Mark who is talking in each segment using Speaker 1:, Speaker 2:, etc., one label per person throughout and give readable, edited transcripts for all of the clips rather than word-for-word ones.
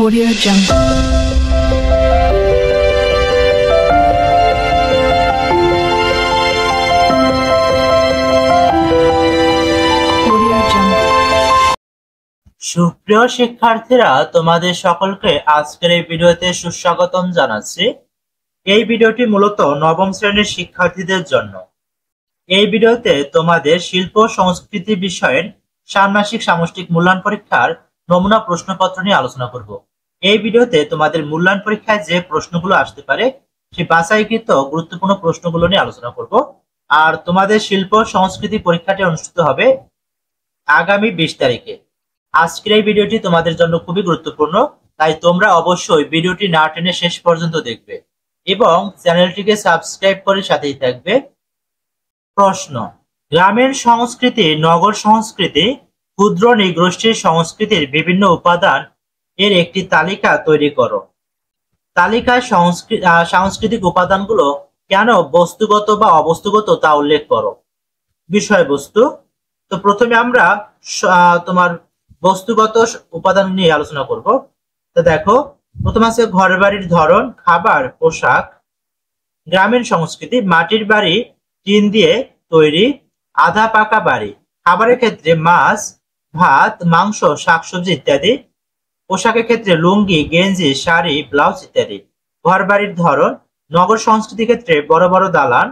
Speaker 1: Audio Jungle.
Speaker 2: সুপ্রিয় শিক্ষার্থীরা, তোমাদের সকলকে আজকের এই ভিডিওতে সুস্বাগতম জানাচ্ছি। এই ভিডিওটি মূলত নবম শ্রেণীর শিক্ষার্থীদের জন্য। এই ভিডিওতে তোমাদের শিল্প সংস্কৃতি বিষয়ের ষান্মাসিক সামষ্টিক মূল্যায়ন পরীক্ষার নমুনা প্রশ্নপত্র নিয়ে আলোচনা করব। এই ভিডিওতে তোমাদের মূল্যায়ন পরীক্ষায় যে প্রশ্নগুলো আসতে পারে সেই বাছাইকৃত গুরুত্বপূর্ণ প্রশ্নগুলো নিয়ে আলোচনা করব। আর তোমাদের শিল্প সংস্কৃতি পরীক্ষাটি অনুষ্ঠিত হবে আগামী 20 তারিখে। আজকের এই ভিডিওটি তোমাদের জন্য খুবই গুরুত্বপূর্ণ, তাই তোমরা অবশ্যই ভিডিওটি না টেনে শেষ পর্যন্ত দেখবে এবং চ্যানেলটিকে সাবস্ক্রাইব করে সাথেই থাকবে। প্রশ্ন: গ্রামের সংস্কৃতি, নগর সংস্কৃতি, ক্ষুদ্র নৃগোষ্ঠীর সংস্কৃতির বিভিন্ন উপাদান এর একটি তালিকা তৈরি করো। তালিকায় সাংস্কৃতিক উপাদানগুলো কেন বস্তুগত বা অবস্তুগত তা উল্লেখ করো। বিষয়বস্তু: তো প্রথমে আমরা তোমার বস্তুগত উপাদান নিয়ে আলোচনা করব। তো দেখো, প্রথম আছে ঘর বাড়ির ধরন, খাবার, পোশাক। গ্রামীণ সংস্কৃতি: মাটির বাড়ি, টিন দিয়ে তৈরি, আধা পাকা বাড়ি। খাবারের ক্ষেত্রে মাছ, ভাত, মাংস, শাকসবজি ইত্যাদি। পোশাকের ক্ষেত্রে লুঙ্গি, গেঞ্জি, শাড়ি, ব্লাউজ ইত্যাদি। ঘর বাড়ির ধরন: নগর সংস্কৃতির ক্ষেত্রে বড় বড় দালান,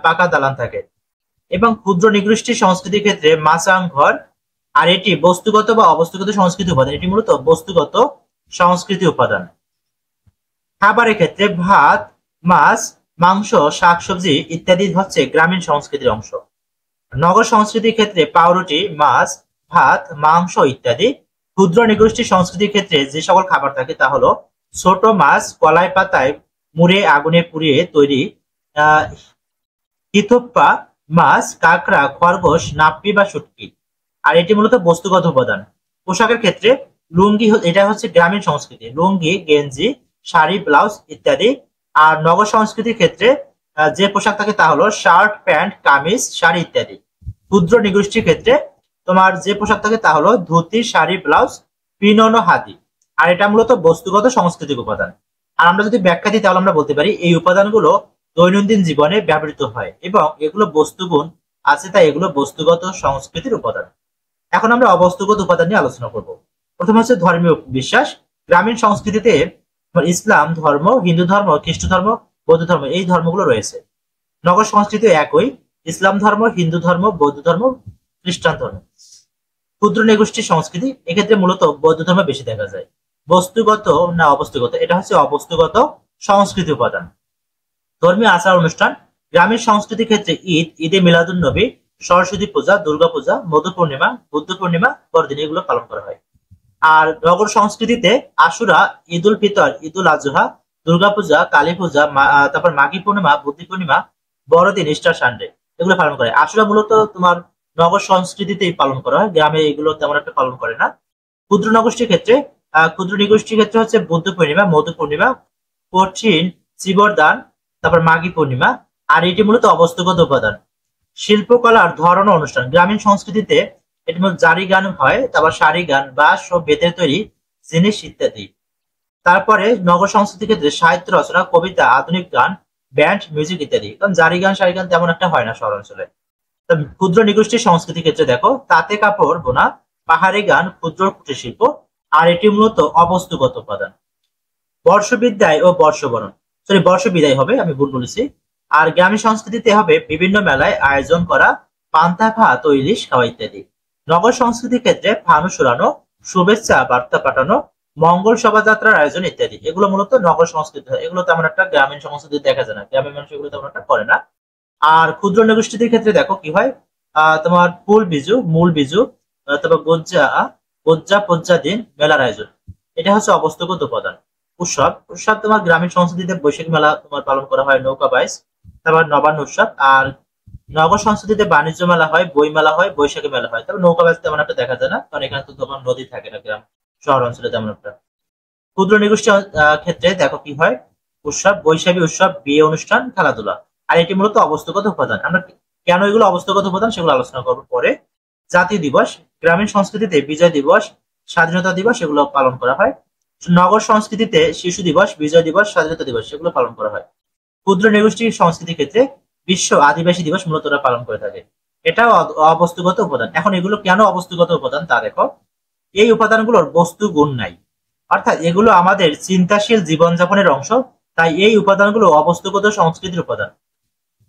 Speaker 2: পাকা দালান থাকে। এবং ক্ষুদ্র নৃগোষ্ঠী সংস্কৃতির ক্ষেত্রে মাচাং ঘর। আর এটি বস্তুগত বা অবস্তুগত সংস্কৃতি উপাদান, এটি মূলত বস্তুগত সংস্কৃতি উপাদান। খাবারের ক্ষেত্রে ভাত, মাছ, মাংস, শাকসবজি ইত্যাদি হচ্ছে গ্রামীণ সংস্কৃতির অংশ। নগর সংস্কৃতির ক্ষেত্রে পাউরুটি, মাছ, ভাত, মাংস ইত্যাদি। ক্ষুদ্র নৃগোষ্ঠী সংস্কৃতির ক্ষেত্রে যে সকল খাবার থাকে তা হলো ছোট মাছ, কলাই পাতায় মুড়ে আগুনে পুড়িয়ে তৈরি হিথোপ্পা মাছ, কাঁকড়া, খরগোশ, নাপ্পি বা শুটকি। আর এটি মূলত বস্তুগত উপাদান। পোশাকের ক্ষেত্রে লুঙ্গি, এটা হচ্ছে গ্রামীণ সংস্কৃতি, লুঙ্গি, গেঞ্জি, শাড়ি, ব্লাউজ ইত্যাদি। আর নগর সংস্কৃতির ক্ষেত্রে যে পোশাক থাকে তা হলো শার্ট, প্যান্ট, কামিজ, শাড়ি ইত্যাদি। ক্ষুদ্র নৃগোষ্ঠীর ক্ষেত্রে তোমার যে পোশাক থাকে তা হলো ধুতি, শাড়ি, ব্লাউজ, পিনন, হাদি। আর এটা মূলত বস্তুগত সাংস্কৃতিক উপাদান। আর আমরা যদি ব্যাখ্যা দিই তাহলে আমরা বলতে পারি এই উপাদানগুলো দৈনন্দিন জীবনে ব্যবহৃত হয় এবং এগুলো বস্তুগুণ আছে, তাই এগুলো বস্তুগত সংস্কৃতির উপাদান। এখন আমরা অবস্তুগত উপাদান নিয়ে আলোচনা করব। প্রথম হচ্ছে ধর্মীয় বিশ্বাস। গ্রামীণ সংস্কৃতিতে ইসলাম ধর্ম, হিন্দু ধর্ম, খ্রিস্ট ধর্ম, বৌদ্ধ ধর্ম এই ধর্মগুলো রয়েছে। নগর সংস্কৃতি একই, ইসলাম ধর্ম, হিন্দু ধর্ম, বৌদ্ধ ধর্ম, খ্রিস্টান ধর্ম। ক্ষুদ্র নৃগোষ্ঠী সংস্কৃতি, এক্ষেত্রে মূলত বৌদ্ধ ধর্ম বেশি দেখা যায়। বস্তুগত না অবস্তুগত, এটা হচ্ছে অবস্তুগত সংস্কৃতি উপাদান। ধর্মীয় আচার অনুষ্ঠান। গ্রামীণ সংস্কৃতির ক্ষেত্রে ঈদ, ঈদে মিলাদুন নবী, সরস্বতী পূজা, দুর্গা পূজা, মধু পূর্ণিমা, বুদ্ধ পূর্ণিমা, বড়দিন এগুলো পালন করা হয়। আর নগর সংস্কৃতিতে আশুরা, ঈদ উল ফিতর, ঈদ উল আজহা, দুর্গা পূজা, কালী পূজা, তারপর মাঘী পূর্ণিমা, বুদ্ধি পূর্ণিমা, বড়দিন, ইস্টার সানডে এগুলো পালন করে। আশুরা মূলত তোমার নগর সংস্কৃতিতেই পালন করা হয়, গ্রামে এগুলো তেমন একটা পালন করে না। ক্ষুদ্র নগোষ্ঠীর ক্ষেত্রে ক্ষুদ্র নৃগোষ্ঠীর ক্ষেত্রে হচ্ছে বুদ্ধ পূর্ণিমা, মধু পূর্ণিমা, কঠিন চিবরদান, তারপর মাঘী পূর্ণিমা। আর এটি মূলত অবস্তুগত উপাদান। শিল্পকলার ধরন ও অনুষ্ঠান। গ্রামীণ সংস্কৃতিতে এটি মূলত জারি গান হয়, তারপর সারি গান, বাঁশ ও বেতের তৈরি জিনিস ইত্যাদি। তারপরে নগর সংস্কৃতির ক্ষেত্রে সাহিত্য রচনা, কবিতা, আধুনিক গান, ব্যান্ড, মিউজিক ইত্যাদি। কারণ জারি গান, সারি গান তেমন একটা হয় না শহর অঞ্চলে। ক্ষুদ্র নৃগোষ্ঠীর সংস্কৃতির ক্ষেত্রে দেখো তাঁতে কাপড় বোনা, পাহাড়ি গান, ক্ষুদ্র কুটির শিল্প। আর এটি মূলত অবস্তুগত উপাদান। বর্ষবিদ্যায় ও বর্ষবরণ, বর্ষবিদায় হবে, আমি ভুল বলেছি। আর গ্রামীণ সংস্কৃতিতে হবে বিভিন্ন মেলায় আয়োজন করা পান্তা ভাত ও ইলিশ খাওয়া ইত্যাদি। নগর সংস্কৃতির ক্ষেত্রে ফানুস উড়ানো, শুভেচ্ছা বার্তা পাঠানো, মঙ্গল শোভাযাত্রার আয়োজন ইত্যাদি। এগুলো মূলত নগর সংস্কৃতি, এগুলো তেমন একটা গ্রামীণ সংস্কৃতি দেখা যায় না, গ্রামের মানুষ এগুলো তেমন একটা করে না। আর ক্ষুদ্র নৃগোষ্ঠীর ক্ষেত্রে দেখো কি হয়, তোমার ফুল বিজু, মূল বিজু, তারপর গজ্জা পজ্জা দিন, মেলার আয়োজন। এটা হচ্ছে অবস্তুগত উপাদান। উৎসব, উৎসব তোমার গ্রামীণ সংস্কৃতিতে বৈশাখ মেলা তোমার পালন করা হয়, নৌকা বাইচ, তারপর নবান্ন উৎসব। আর নগর সংস্কৃতিতে বাণিজ্য মেলা হয়, বই মেলা হয়, বৈশাখী মেলা হয়। তবে নৌকা বাইচ তেমন একটা দেখা যায় না, কারণ এখানে তো তোমার নদী থাকে না গ্রাম শহর অঞ্চলে তেমন একটা। ক্ষুদ্র নৃগোষ্ঠীর ক্ষেত্রে দেখো কি হয়, উৎসব, বৈশাখী উৎসব, বিয়ে অনুষ্ঠান, খেলাধুলা। আর এটি মূলত অবস্তুগত উপাদান। আমরা কেন এগুলো অবস্তুগত উপাদান সেগুলো আলোচনা করবো পরে। জাতীয় দিবস, গ্রামীণ সংস্কৃতিতে বিজয় দিবস, স্বাধীনতা দিবস এগুলো পালন করা হয়। নগর সংস্কৃতিতে শিশু দিবস, বিজয় দিবস, স্বাধীনতা দিবস সেগুলো পালন করা হয়। ক্ষুদ্র নৃগোষ্ঠী সংস্কৃতির ক্ষেত্রে বিশ্ব আদিবাসী দিবস মূলত ওরা পালন করে থাকে। এটাও অবস্তুগত উপাদান। এখন এগুলো কেন অবস্তুগত উপাদান তা দেখো। এই উপাদানগুলোর বস্তু গুণ নাই, অর্থাৎ এগুলো আমাদের চিন্তাশীল জীবনযাপনের অংশ, তাই এই উপাদানগুলো অবস্তুগত সংস্কৃতির উপাদান।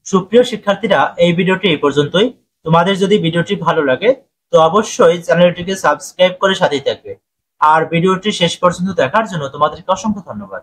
Speaker 2: সুপ্রিয় শিক্ষার্থীরা, এই ভিডিওটি এই পর্যন্তই। তোমাদের যদি ভিডিওটি ভালো লাগে তো অবশ্যই চ্যানেলটিকে সাবস্ক্রাইব করে সাথেই থাকবে। আর ভিডিওটি শেষ পর্যন্ত দেখার জন্য তোমাদেরকে অসংখ্য ধন্যবাদ।